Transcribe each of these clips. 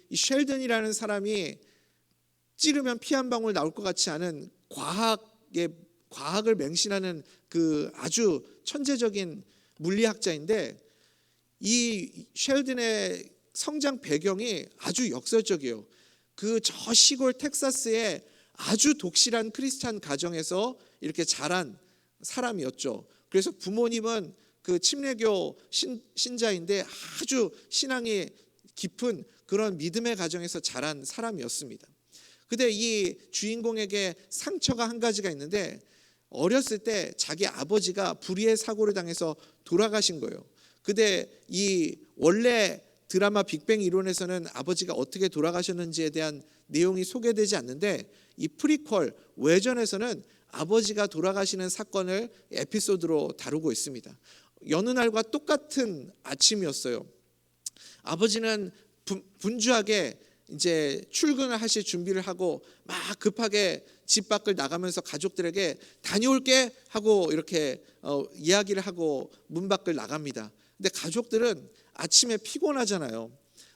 이 셸든이라는 사람이 찌르면 피 한 방울 나올 것 같지 않은 과학을 맹신하는 그 아주 천재적인 물리학자인데, 이 셸든의 성장 배경이 아주 역설적이에요. 그 저 시골 텍사스의 아주 독실한 크리스찬 가정에서 이렇게 자란 사람이었죠. 그래서 부모님은 그 침례교 신자인데 아주 신앙이 깊은 그런 믿음의 가정에서 자란 사람이었습니다. 근데 이 주인공에게 상처가 한 가지가 있는데, 어렸을 때 자기 아버지가 불의의 사고를 당해서 돌아가신 거예요. 근데 이 원래 드라마 빅뱅 이론에서는 아버지가 어떻게 돌아가셨는지에 대한 내용이 소개되지 않는데, 이 프리퀄 외전에서는 아버지가 돌아가시는 사건을 에피소드로 다루고 있습니다. 여느 날과 똑같은 아침이었어요. 아버지는 분주하게 이제 출근을 하실 준비를 하고 막 급하게 집 밖을 나가면서 가족들에게 다녀올게 하고 이렇게 이야기를 하고 문 밖을 나갑니다. 근데 가족들은 아침에 피곤하잖아요.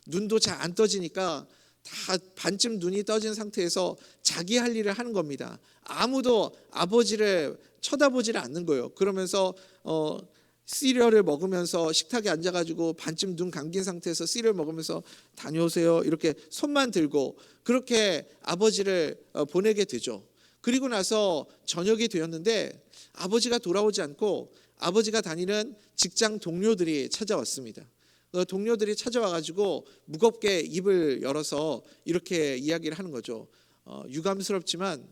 눈도 잘 안 떠지니까 다 반쯤 눈이 떠진 상태에서 자기 할 일을 하는 겁니다. 아무도 아버지를 쳐다보지를 않는 거예요. 그러면서 시리얼을 먹으면서 식탁에 앉아가지고 반쯤 눈 감긴 상태에서 시리얼 먹으면서 다녀오세요 이렇게 손만 들고 그렇게 아버지를 보내게 되죠. 그리고 나서 저녁이 되었는데 아버지가 돌아오지 않고 아버지가 다니는 직장 동료들이 찾아왔습니다. 동료들이 찾아와가지고 무겁게 입을 열어서 이렇게 이야기를 하는 거죠. 유감스럽지만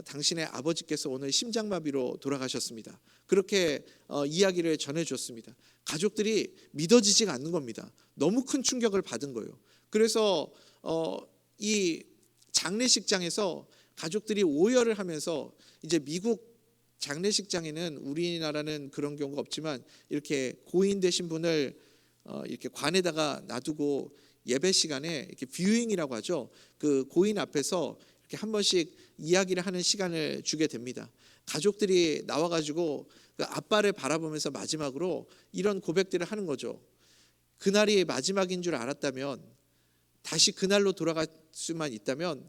당신의 아버지께서 오늘 심장마비로 돌아가셨습니다. 그렇게 이야기를 전해줬습니다. 가족들이 믿어지지가 않는 겁니다. 너무 큰 충격을 받은 거예요. 그래서 이 장례식장에서 가족들이 오열을 하면서, 이제 미국 장례식장에는 우리나라는 그런 경우가 없지만 이렇게 고인 되신 분을 이렇게 관에다가 놔두고 예배 시간에 이렇게 뷰잉이라고 하죠. 그 고인 앞에서 이렇게 한 번씩 이야기를 하는 시간을 주게 됩니다. 가족들이 나와가지고 그 아빠를 바라보면서 마지막으로 이런 고백들을 하는 거죠. 그날이 마지막인 줄 알았다면, 다시 그날로 돌아갈 수만 있다면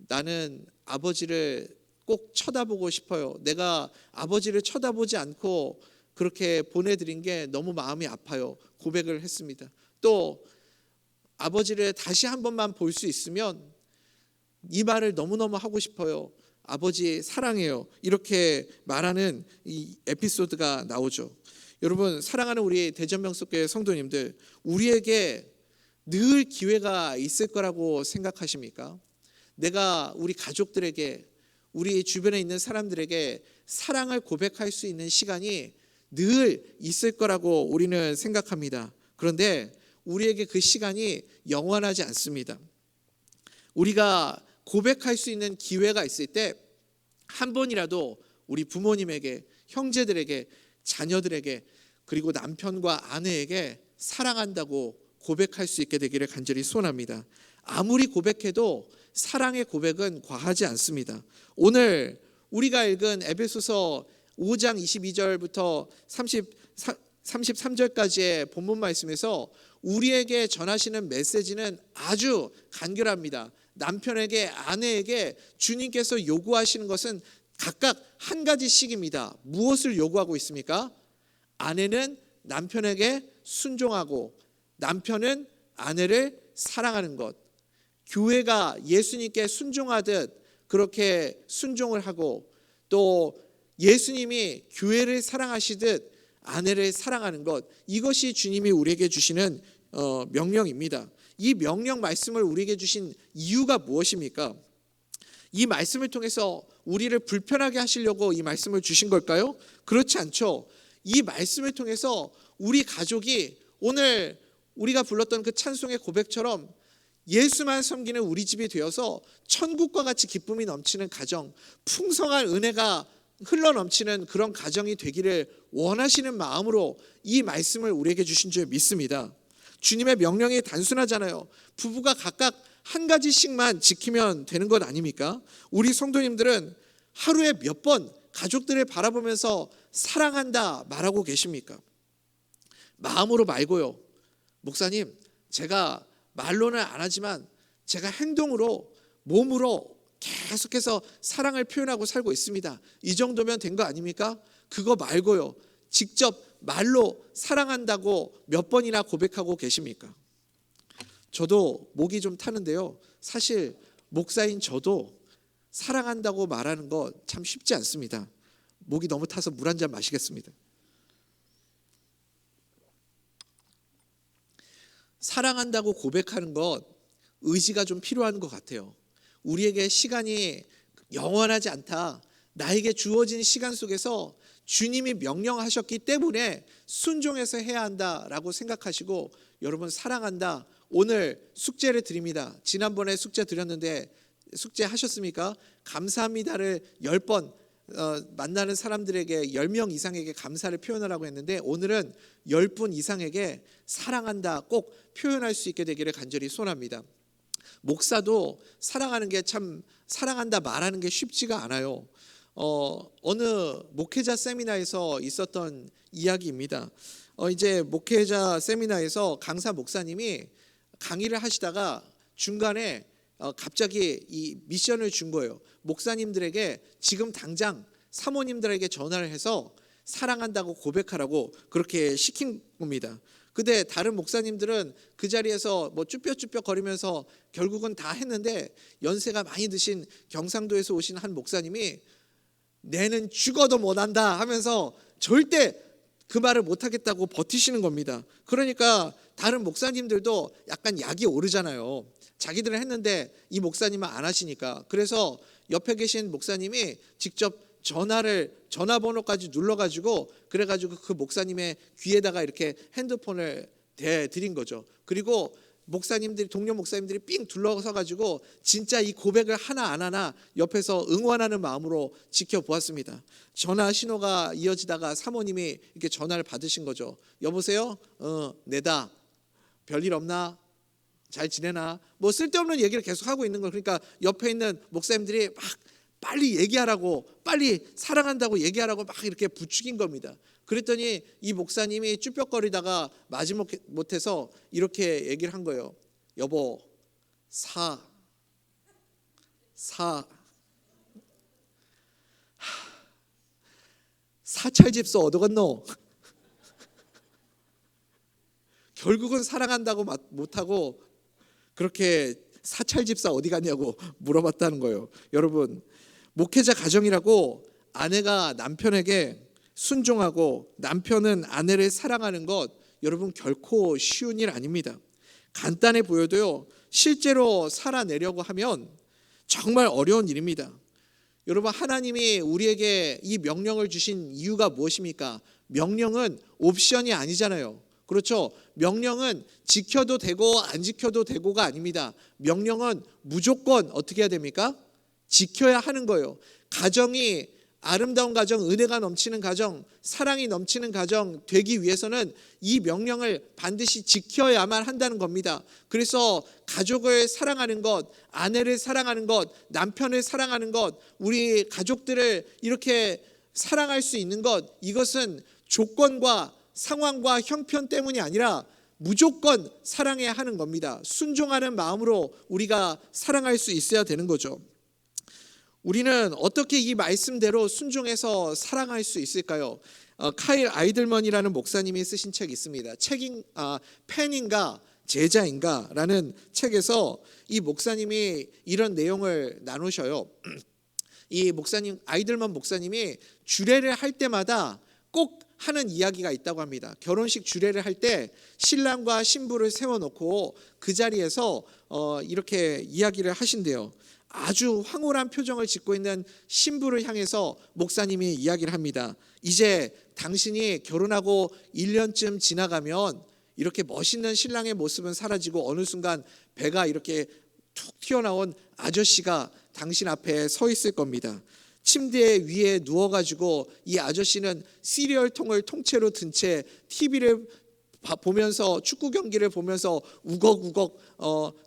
나는 아버지를 꼭 쳐다보고 싶어요. 내가 아버지를 쳐다보지 않고 그렇게 보내드린 게 너무 마음이 아파요. 고백을 했습니다. 또 아버지를 다시 한 번만 볼 수 있으면 이 말을 너무너무 하고 싶어요. 아버지 사랑해요. 이렇게 말하는 이 에피소드가 나오죠. 여러분, 사랑하는 우리 대전명석교회 성도님들, 우리에게 늘 기회가 있을 거라고 생각하십니까? 내가 우리 가족들에게, 우리 주변에 있는 사람들에게 사랑을 고백할 수 있는 시간이 늘 있을 거라고 우리는 생각합니다. 그런데 우리에게 그 시간이 영원하지 않습니다. 우리가 고백할 수 있는 기회가 있을 때 한 번이라도 우리 부모님에게, 형제들에게, 자녀들에게, 그리고 남편과 아내에게 사랑한다고 고백할 수 있게 되기를 간절히 소원합니다. 아무리 고백해도 사랑의 고백은 과하지 않습니다. 오늘 우리가 읽은 에베소서 5장 22절부터 33절까지의 본문 말씀에서 우리에게 전하시는 메시지는 아주 간결합니다. 남편에게, 아내에게 주님께서 요구하시는 것은 각각 한 가지씩입니다. 무엇을 요구하고 있습니까? 아내는 남편에게 순종하고 남편은 아내를 사랑하는 것. 교회가 예수님께 순종하듯 그렇게 순종을 하고, 또 예수님이 교회를 사랑하시듯 아내를 사랑하는 것, 이것이 주님이 우리에게 주시는 명령입니다. 이 명령 말씀을 우리에게 주신 이유가 무엇입니까? 이 말씀을 통해서 우리를 불편하게 하시려고 이 말씀을 주신 걸까요? 그렇지 않죠. 이 말씀을 통해서 우리 가족이 오늘 우리가 불렀던 그 찬송의 고백처럼 예수만 섬기는 우리 집이 되어서 천국과 같이 기쁨이 넘치는 가정, 풍성한 은혜가 흘러넘치는 그런 가정이 되기를 원하시는 마음으로 이 말씀을 우리에게 주신 줄 믿습니다. 주님의 명령이 단순하잖아요. 부부가 각각 한 가지씩만 지키면 되는 것 아닙니까? 우리 성도님들은 하루에 몇 번 가족들을 바라보면서 사랑한다 말하고 계십니까? 마음으로 말고요. 목사님, 제가 말로는 안 하지만 제가 행동으로 몸으로 계속해서 사랑을 표현하고 살고 있습니다. 이 정도면 된 거 아닙니까? 그거 말고요. 직접 말로 사랑한다고 몇 번이나 고백하고 계십니까? 저도 목이 좀 타는데요. 사실 목사인 저도 사랑한다고 말하는 거 참 쉽지 않습니다. 목이 너무 타서 물 한 잔 마시겠습니다. 사랑한다고 고백하는 것 의지가 좀 필요한 것 같아요. 우리에게 시간이 영원하지 않다. 나에게 주어진 시간 속에서 주님이 명령하셨기 때문에 순종해서 해야 한다라고 생각하시고 여러분 사랑한다. 오늘 숙제를 드립니다. 지난번에 숙제 드렸는데 숙제 하셨습니까? 감사합니다를 10번 만나는 사람들에게 10명 이상에게 감사를 표현하라고 했는데 오늘은 10분 이상에게 사랑한다 꼭 표현할 수 있게 되기를 간절히 소원합니다. 목사도 사랑하는 게 참 사랑한다 말하는 게 쉽지가 않아요. 어느 목회자 세미나에서 있었던 이야기입니다. 이제 목회자 세미나에서 강사 목사님이 강의를 하시다가 중간에 갑자기 이 미션을 준 거예요. 목사님들에게 지금 당장 사모님들에게 전화를 해서 사랑한다고 고백하라고 그렇게 시킨 겁니다. 근데 다른 목사님들은 그 자리에서 뭐 쭈뼛쭈뼛 거리면서 결국은 다 했는데 연세가 많이 드신 경상도에서 오신 한 목사님이 내는 죽어도 못한다 하면서 절대 그 말을 못하겠다고 버티시는 겁니다. 그러니까 다른 목사님들도 약간 약이 오르잖아요. 자기들은 했는데 이 목사님은 안 하시니까. 그래서 옆에 계신 목사님이 직접 전화번호까지 눌러가지고 그래가지고 그 목사님의 귀에다가 이렇게 핸드폰을 대드린 거죠. 그리고 목사님들이 동료 목사님들이 삥 둘러서가지고 진짜 이 고백을 하나 안 하나 옆에서 응원하는 마음으로 지켜보았습니다. 전화 신호가 이어지다가 사모님이 이렇게 전화를 받으신 거죠. 여보세요? 내다. 별일 없나? 잘 지내나? 뭐 쓸데없는 얘기를 계속 하고 있는 거. 그러니까 옆에 있는 목사님들이 막 빨리 얘기하라고, 빨리 사랑한다고 얘기하라고 막 이렇게 부추긴 겁니다. 그랬더니 이 목사님이 쭈뼛거리다가 마지못해서 이렇게 얘기를 한 거예요. 여보, 사찰집서 얻어갔노? 결국은 사랑한다고 못하고 그렇게 사찰집사 어디 갔냐고 물어봤다는 거예요. 여러분, 목회자 가정이라고 아내가 남편에게 순종하고 남편은 아내를 사랑하는 것 여러분 결코 쉬운 일 아닙니다. 간단해 보여도요, 실제로 살아내려고 하면 정말 어려운 일입니다. 여러분, 하나님이 우리에게 이 명령을 주신 이유가 무엇입니까? 명령은 옵션이 아니잖아요. 그렇죠? 명령은 지켜도 되고 안 지켜도 되고가 아닙니다. 명령은 무조건 어떻게 해야 됩니까? 지켜야 하는 거예요. 가정이 아름다운 가정, 은혜가 넘치는 가정, 사랑이 넘치는 가정 되기 위해서는 이 명령을 반드시 지켜야만 한다는 겁니다. 그래서 가족을 사랑하는 것, 아내를 사랑하는 것, 남편을 사랑하는 것, 우리 가족들을 이렇게 사랑할 수 있는 것, 이것은 조건과 상황과 형편 때문이 아니라 무조건 사랑해야 하는 겁니다. 순종하는 마음으로 우리가 사랑할 수 있어야 되는 거죠. 우리는 어떻게 이 말씀대로 순종해서 사랑할 수 있을까요? 카일 아이들먼이라는 목사님이 쓰신 책이 있습니다. 팬인가 제자인가 라는 책에서 이 목사님이 이런 내용을 나누셔요. 이 목사님, 아이들먼 목사님이 주례를 할 때마다 꼭 하는 이야기가 있다고 합니다. 결혼식 주례를 할 때 신랑과 신부를 세워놓고 그 자리에서 이렇게 이야기를 하신대요. 아주 황홀한 표정을 짓고 있는 신부를 향해서 목사님이 이야기를 합니다. 이제 당신이 결혼하고 1년쯤 지나가면 이렇게 멋있는 신랑의 모습은 사라지고 어느 순간 배가 이렇게 툭 튀어나온 아저씨가 당신 앞에 서 있을 겁니다. 침대 위에 누워가지고 이 아저씨는 시리얼 통을 통째로 든 채 TV를 보면서 축구 경기를 보면서 우걱우걱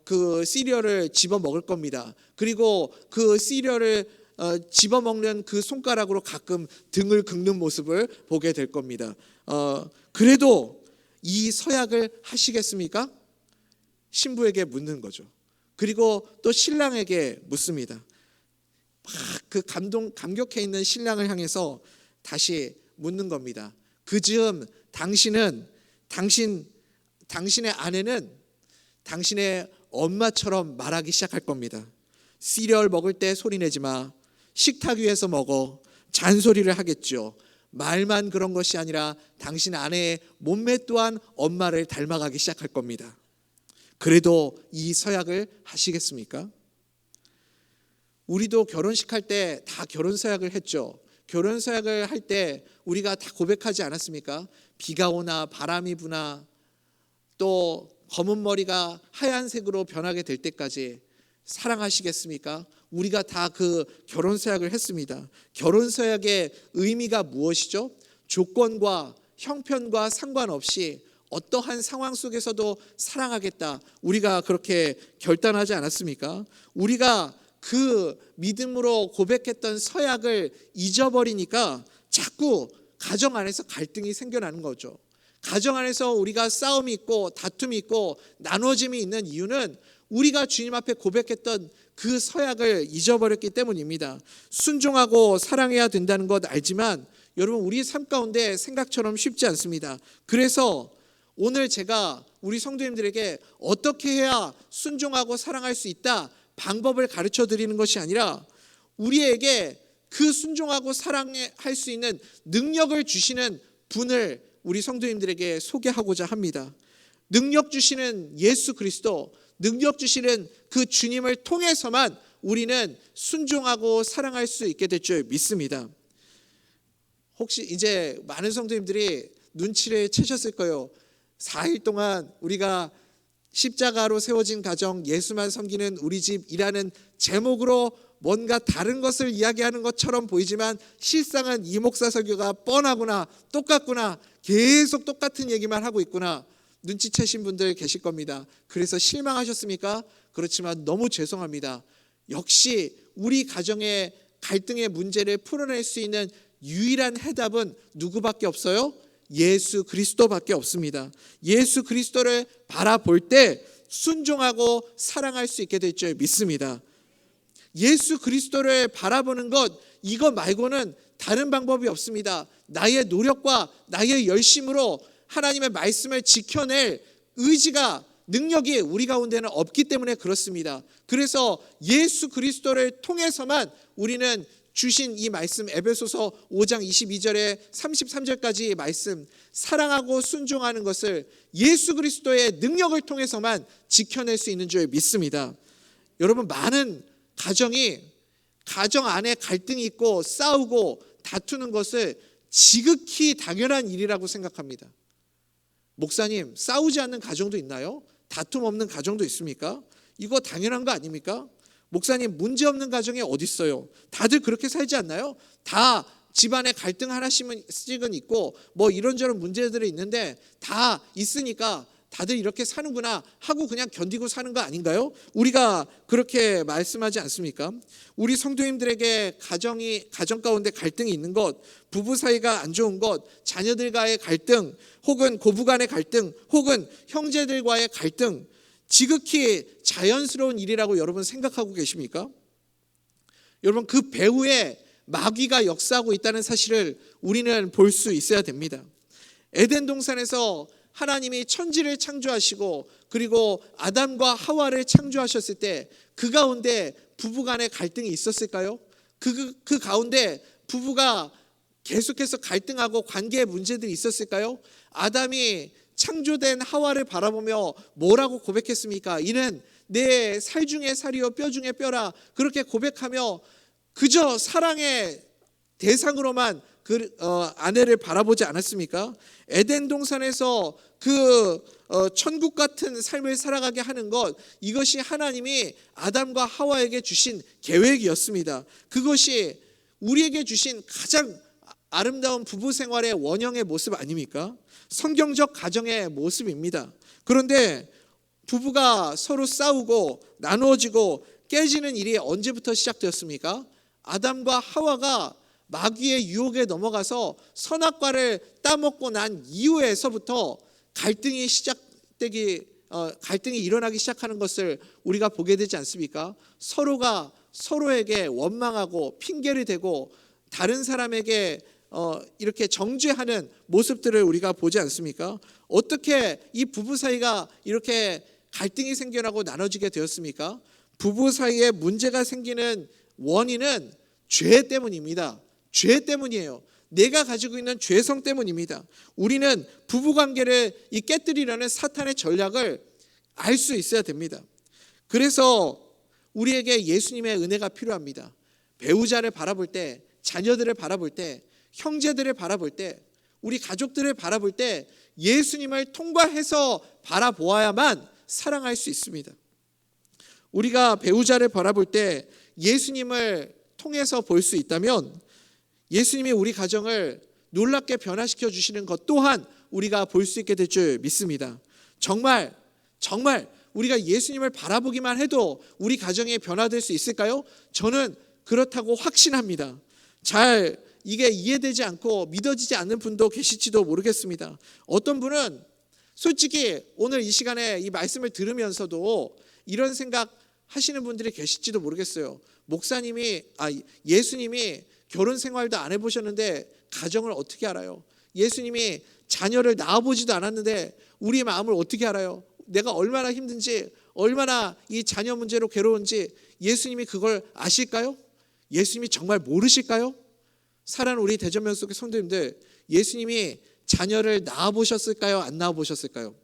그 시리얼을 집어 먹을 겁니다. 그리고 그 시리얼을 집어 먹는 그 손가락으로 가끔 등을 긁는 모습을 보게 될 겁니다. 그래도 이 서약을 하시겠습니까? 신부에게 묻는 거죠. 그리고 또 신랑에게 묻습니다. 막 그 감격해 있는 신랑을 향해서 다시 묻는 겁니다. 그즈음 당신의 아내는 당신의 엄마처럼 말하기 시작할 겁니다. 시리얼 먹을 때 소리내지 마. 식탁 위에서 먹어. 잔소리를 하겠죠. 말만 그런 것이 아니라 당신 아내의 몸매 또한 엄마를 닮아가기 시작할 겁니다. 그래도 이 서약을 하시겠습니까? 우리도 결혼식 할 때 다 결혼 서약을 했죠. 결혼 서약을 할 때 우리가 다 고백하지 않았습니까? 비가 오나 바람이 부나 또 검은 머리가 하얀색으로 변하게 될 때까지 사랑하시겠습니까? 우리가 다 그 결혼 서약을 했습니다. 결혼 서약의 의미가 무엇이죠? 조건과 형편과 상관없이 어떠한 상황 속에서도 사랑하겠다. 우리가 그렇게 결단하지 않았습니까? 우리가 그 믿음으로 고백했던 서약을 잊어버리니까 자꾸 가정 안에서 갈등이 생겨나는 거죠. 가정 안에서 우리가 싸움이 있고 다툼이 있고 나눠짐이 있는 이유는 우리가 주님 앞에 고백했던 그 서약을 잊어버렸기 때문입니다. 순종하고 사랑해야 된다는 것 알지만 여러분, 우리 삶 가운데 생각처럼 쉽지 않습니다. 그래서 오늘 제가 우리 성도님들에게 어떻게 해야 순종하고 사랑할 수 있다 방법을 가르쳐 드리는 것이 아니라 우리에게 그 순종하고 사랑할 수 있는 능력을 주시는 분을 우리 성도님들에게 소개하고자 합니다. 능력 주시는 예수 그리스도, 능력 주시는 그 주님을 통해서만 우리는 순종하고 사랑할 수 있게 될 줄 믿습니다. 혹시 이제 많은 성도님들이 눈치를 채셨을 거예요. 4일 동안 우리가 십자가로 세워진 가정, 예수만 섬기는 우리 집이라는 제목으로 뭔가 다른 것을 이야기하는 것처럼 보이지만 실상은 이 목사 설교가 뻔하구나, 똑같구나, 계속 똑같은 얘기만 하고 있구나 눈치채신 분들 계실 겁니다. 그래서 실망하셨습니까? 그렇지만 너무 죄송합니다. 역시 우리 가정의 갈등의 문제를 풀어낼 수 있는 유일한 해답은 누구밖에 없어요? 예수 그리스도밖에 없습니다. 예수 그리스도를 바라볼 때 순종하고 사랑할 수 있게 될 줄 믿습니다. 예수 그리스도를 바라보는 것, 이거 말고는 다른 방법이 없습니다. 나의 노력과 나의 열심으로 하나님의 말씀을 지켜낼 의지가, 능력이 우리 가운데는 없기 때문에 그렇습니다. 그래서 예수 그리스도를 통해서만 우리는 주신 이 말씀, 에베소서 5장 22절에 33절까지 말씀, 사랑하고 순종하는 것을 예수 그리스도의 능력을 통해서만 지켜낼 수 있는 줄 믿습니다. 여러분, 많은 가정 안에 갈등이 있고 싸우고 다투는 것을 지극히 당연한 일이라고 생각합니다. 목사님, 싸우지 않는 가정도 있나요? 다툼 없는 가정도 있습니까? 이거 당연한 거 아닙니까? 목사님, 문제 없는 가정이 어디 있어요? 다들 그렇게 살지 않나요? 다 집안에 갈등 하나씩은 있고 뭐 이런저런 문제들이 있는데 다 있으니까 다들 이렇게 사는구나 하고 그냥 견디고 사는 거 아닌가요? 우리가 그렇게 말씀하지 않습니까? 우리 성도님들에게 가정 가운데 갈등이 있는 것, 부부 사이가 안 좋은 것, 자녀들과의 갈등, 혹은 고부 간의 갈등, 혹은 형제들과의 갈등, 지극히 자연스러운 일이라고 여러분 생각하고 계십니까? 여러분, 그 배후에 마귀가 역사하고 있다는 사실을 우리는 볼 수 있어야 됩니다. 에덴 동산에서 하나님이 천지를 창조하시고 그리고 아담과 하와를 창조하셨을 때 그 가운데 부부 간의 갈등이 있었을까요? 그 가운데 부부가 계속해서 갈등하고 관계의 문제들이 있었을까요? 아담이 창조된 하와를 바라보며 뭐라고 고백했습니까? 이는 내 살 중에 살이요 뼈 중에 뼈라, 그렇게 고백하며 그저 사랑의 대상으로만 그 아내를 바라보지 않았습니까? 에덴 동산에서 천국 같은 삶을 살아가게 하는 것, 이것이 하나님이 아담과 하와에게 주신 계획이었습니다. 그것이 우리에게 주신 가장 아름다운 부부 생활의 원형의 모습 아닙니까? 성경적 가정의 모습입니다. 그런데 부부가 서로 싸우고 나누어지고 깨지는 일이 언제부터 시작되었습니까? 아담과 하와가 마귀의 유혹에 넘어가서 선악과를 따먹고 난 이후에서부터 갈등이 시작되기 갈등이 일어나기 시작하는 것을 우리가 보게 되지 않습니까? 서로가 서로에게 원망하고 핑계를 대고 다른 사람에게 이렇게 정죄하는 모습들을 우리가 보지 않습니까? 어떻게 이 부부 사이가 이렇게 갈등이 생겨나고 나눠지게 되었습니까? 부부 사이에 문제가 생기는 원인은 죄 때문입니다. 죄 때문이에요. 내가 가지고 있는 죄성 때문입니다. 우리는 부부관계를 깨뜨리려는 사탄의 전략을 알 수 있어야 됩니다. 그래서 우리에게 예수님의 은혜가 필요합니다. 배우자를 바라볼 때, 자녀들을 바라볼 때, 형제들을 바라볼 때, 우리 가족들을 바라볼 때 예수님을 통과해서 바라보아야만 사랑할 수 있습니다. 우리가 배우자를 바라볼 때 예수님을 통해서 볼 수 있다면 예수님이 우리 가정을 놀랍게 변화시켜 주시는 것 또한 우리가 볼 수 있게 될 줄 믿습니다. 정말 우리가 예수님을 바라보기만 해도 우리 가정이 변화될 수 있을까요? 저는 그렇다고 확신합니다. 잘 이게 이해되지 않고 믿어지지 않는 분도 계실지도 모르겠습니다. 어떤 분은 솔직히 오늘 이 시간에 이 말씀을 들으면서도 이런 생각 하시는 분들이 계실지도 모르겠어요. 예수님이 결혼 생활도 안 해보셨는데 가정을 어떻게 알아요? 예수님이 자녀를 낳아보지도 않았는데 우리의 마음을 어떻게 알아요? 내가 얼마나 힘든지, 얼마나 이 자녀 문제로 괴로운지 예수님이 그걸 아실까요? 예수님이 정말 모르실까요? 사랑하는 우리 대전면 속의 성도님들, 예수님이 자녀를 낳아보셨을까요? 안 낳아보셨을까요?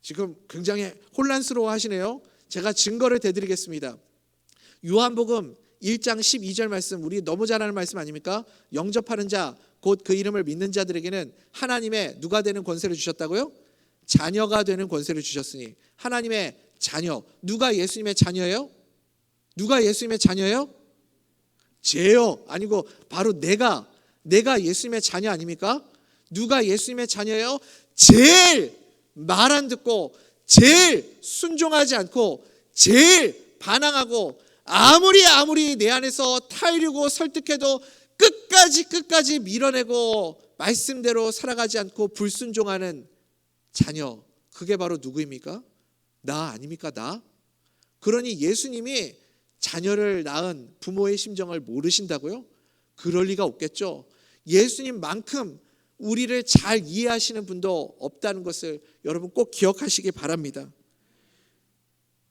지금 굉장히 혼란스러워 하시네요. 제가 증거를 대드리겠습니다. 요한복음 1장 12절 말씀, 우리 너무 잘 아는 말씀 아닙니까? 영접하는 자, 곧 그 이름을 믿는 자들에게는 하나님의 누가 되는 권세를 주셨다고요? 자녀가 되는 권세를 주셨으니. 하나님의 자녀. 누가 예수님의 자녀예요? 누가 예수님의 자녀예요? 죄요. 아니고 바로 내가 예수님의 자녀 아닙니까? 누가 예수님의 자녀예요? 제일 말 안 듣고, 제일 순종하지 않고, 제일 반항하고, 아무리 내 안에서 타이르고 설득해도 끝까지 밀어내고 말씀대로 살아가지 않고 불순종하는 자녀, 그게 바로 누구입니까? 나 아닙니까? 나? 그러니 예수님이 자녀를 낳은 부모의 심정을 모르신다고요? 그럴 리가 없겠죠. 예수님만큼 우리를 잘 이해하시는 분도 없다는 것을 여러분 꼭 기억하시기 바랍니다.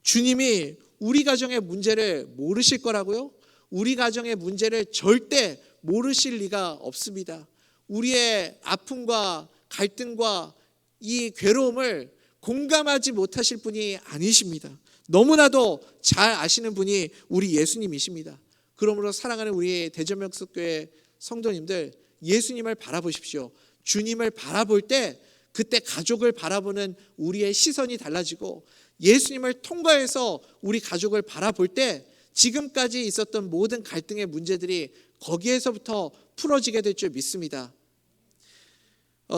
주님이 우리 가정의 문제를 모르실 거라고요? 우리 가정의 문제를 절대 모르실 리가 없습니다. 우리의 아픔과 갈등과 이 괴로움을 공감하지 못하실 분이 아니십니다. 너무나도 잘 아시는 분이 우리 예수님이십니다. 그러므로 사랑하는 우리 대전명석교회 성도님들, 예수님을 바라보십시오. 주님을 바라볼 때 그때 가족을 바라보는 우리의 시선이 달라지고, 예수님을 통과해서 우리 가족을 바라볼 때 지금까지 있었던 모든 갈등의 문제들이 거기에서부터 풀어지게 될 줄 믿습니다.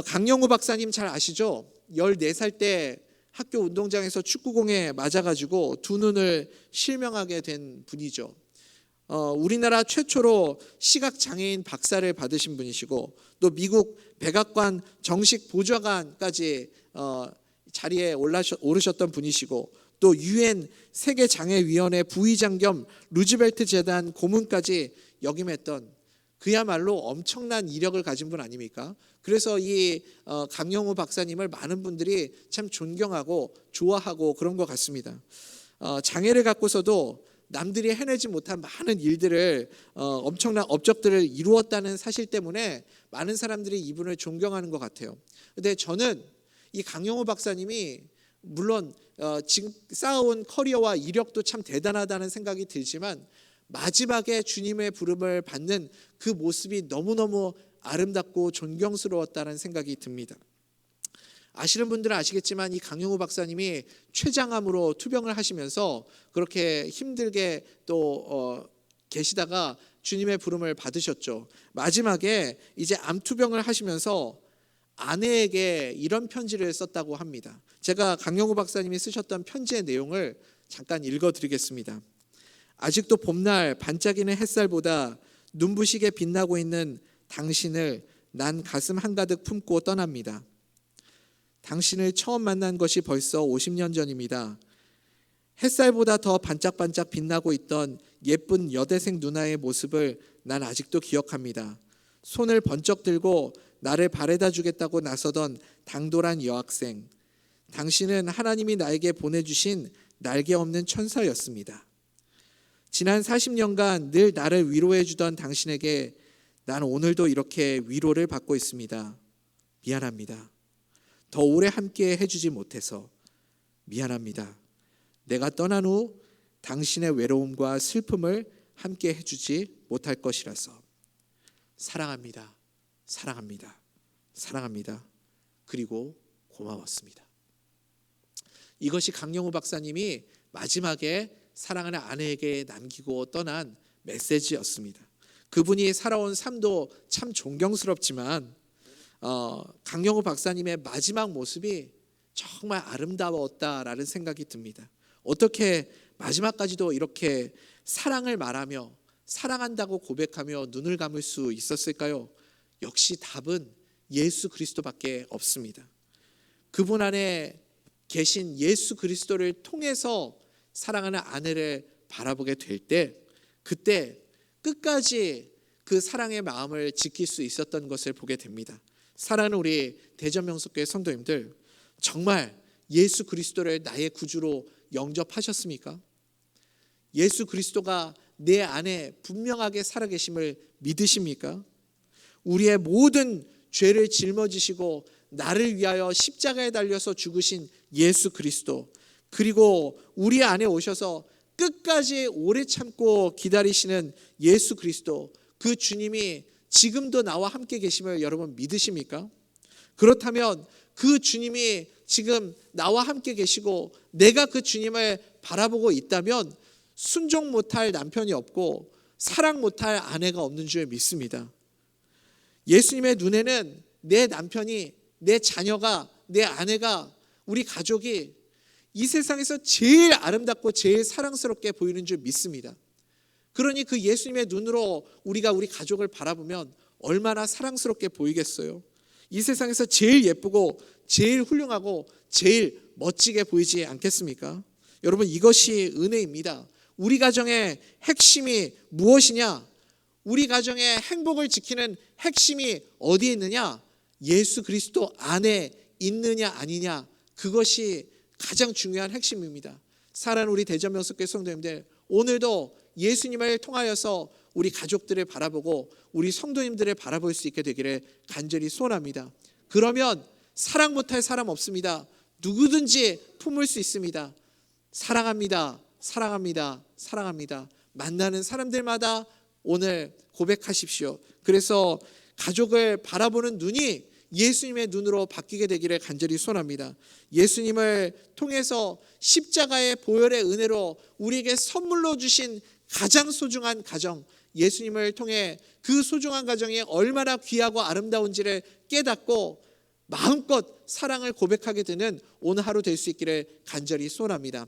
강영우 박사님 잘 아시죠? 14살 때 학교 운동장에서 축구공에 맞아가지고 두 눈을 실명하게 된 분이죠. 우리나라 최초로 시각장애인 박사를 받으신 분이시고, 또 미국 백악관 정식 보좌관까지 자리에 오르셨던 분이시고, 또 UN 세계장애위원회 부의장 겸 루즈벨트 재단 고문까지 역임했던, 그야말로 엄청난 이력을 가진 분 아닙니까? 그래서 이 강영우 박사님을 많은 분들이 참 존경하고 좋아하고 그런 것 같습니다. 장애를 갖고서도 남들이 해내지 못한 많은 일들을, 엄청난 업적들을 이루었다는 사실 때문에 많은 사람들이 이분을 존경하는 것 같아요. 근데 저는 이 강영우 박사님이 물론 지금 쌓아온 커리어와 이력도 참 대단하다는 생각이 들지만, 마지막에 주님의 부름을 받는 그 모습이 너무너무 아름답고 존경스러웠다는 생각이 듭니다. 아시는 분들은 아시겠지만 이 강영우 박사님이 췌장암으로 투병을 하시면서 그렇게 힘들게 또 계시다가 주님의 부름을 받으셨죠. 마지막에 이제 암 투병을 하시면서 아내에게 이런 편지를 썼다고 합니다. 제가 강영우 박사님이 쓰셨던 편지의 내용을 잠깐 읽어드리겠습니다. 아직도 봄날 반짝이는 햇살보다 눈부시게 빛나고 있는 당신을 난 가슴 한가득 품고 떠납니다. 당신을 처음 만난 것이 벌써 50년 전입니다. 햇살보다 더 반짝반짝 빛나고 있던 예쁜 여대생 누나의 모습을 난 아직도 기억합니다. 손을 번쩍 들고 나를 바래다 주겠다고 나서던 당돌한 여학생. 당신은 하나님이 나에게 보내주신 날개 없는 천사였습니다. 지난 40년간 늘 나를 위로해 주던 당신에게 난 오늘도 이렇게 위로를 받고 있습니다. 미안합니다. 더 오래 함께 해주지 못해서 미안합니다. 내가 떠난 후 당신의 외로움과 슬픔을 함께 해주지 못할 것이라서. 사랑합니다. 사랑합니다. 사랑합니다. 그리고 고마웠습니다. 이것이 강영우 박사님이 마지막에 사랑하는 아내에게 남기고 떠난 메시지였습니다. 그분이 살아온 삶도 참 존경스럽지만 강영우 박사님의 마지막 모습이 정말 아름다웠다라는 생각이 듭니다. 어떻게 마지막까지도 이렇게 사랑을 말하며 사랑한다고 고백하며 눈을 감을 수 있었을까요? 역시 답은 예수 그리스도밖에 없습니다. 그분 안에 계신 예수 그리스도를 통해서 사랑하는 아내를 바라보게 될 때, 그때 끝까지 그 사랑의 마음을 지킬 수 있었던 것을 보게 됩니다. 사랑하는 우리 대전명석교회 성도님들, 정말 예수 그리스도를 나의 구주로 영접하셨습니까? 예수 그리스도가 내 안에 분명하게 살아계심을 믿으십니까? 우리의 모든 죄를 짊어지시고 나를 위하여 십자가에 달려서 죽으신 예수 그리스도, 그리고 우리 안에 오셔서 끝까지 오래 참고 기다리시는 예수 그리스도, 그 주님이 지금도 나와 함께 계심을 여러분 믿으십니까? 그렇다면 그 주님이 지금 나와 함께 계시고 내가 그 주님을 바라보고 있다면 순종 못할 남편이 없고 사랑 못할 아내가 없는 줄 믿습니다. 예수님의 눈에는 내 남편이, 내 자녀가, 내 아내가, 우리 가족이 이 세상에서 제일 아름답고 제일 사랑스럽게 보이는 줄 믿습니다. 그러니 그 예수님의 눈으로 우리가 우리 가족을 바라보면 얼마나 사랑스럽게 보이겠어요? 이 세상에서 제일 예쁘고 제일 훌륭하고 제일 멋지게 보이지 않겠습니까? 여러분, 이것이 은혜입니다. 우리 가정의 핵심이 무엇이냐? 우리 가정의 행복을 지키는 핵심이 어디에 있느냐? 예수 그리스도 안에 있느냐 아니냐, 그것이 가장 중요한 핵심입니다. 사랑하는 우리 대전명석교회 성도님들, 오늘도 예수님을 통하여서 우리 가족들을 바라보고 우리 성도님들을 바라볼 수 있게 되기를 간절히 소원합니다. 그러면 사랑 못할 사람 없습니다. 누구든지 품을 수 있습니다. 사랑합니다. 사랑합니다. 사랑합니다. 만나는 사람들마다 오늘 고백하십시오. 그래서 가족을 바라보는 눈이 예수님의 눈으로 바뀌게 되기를 간절히 소원합니다. 예수님을 통해서 십자가의 보혈의 은혜로 우리에게 선물로 주신 가장 소중한 가정, 예수님을 통해 그 소중한 가정이 얼마나 귀하고 아름다운지를 깨닫고 마음껏 사랑을 고백하게 되는 오늘 하루 될 수 있기를 간절히 소원합니다.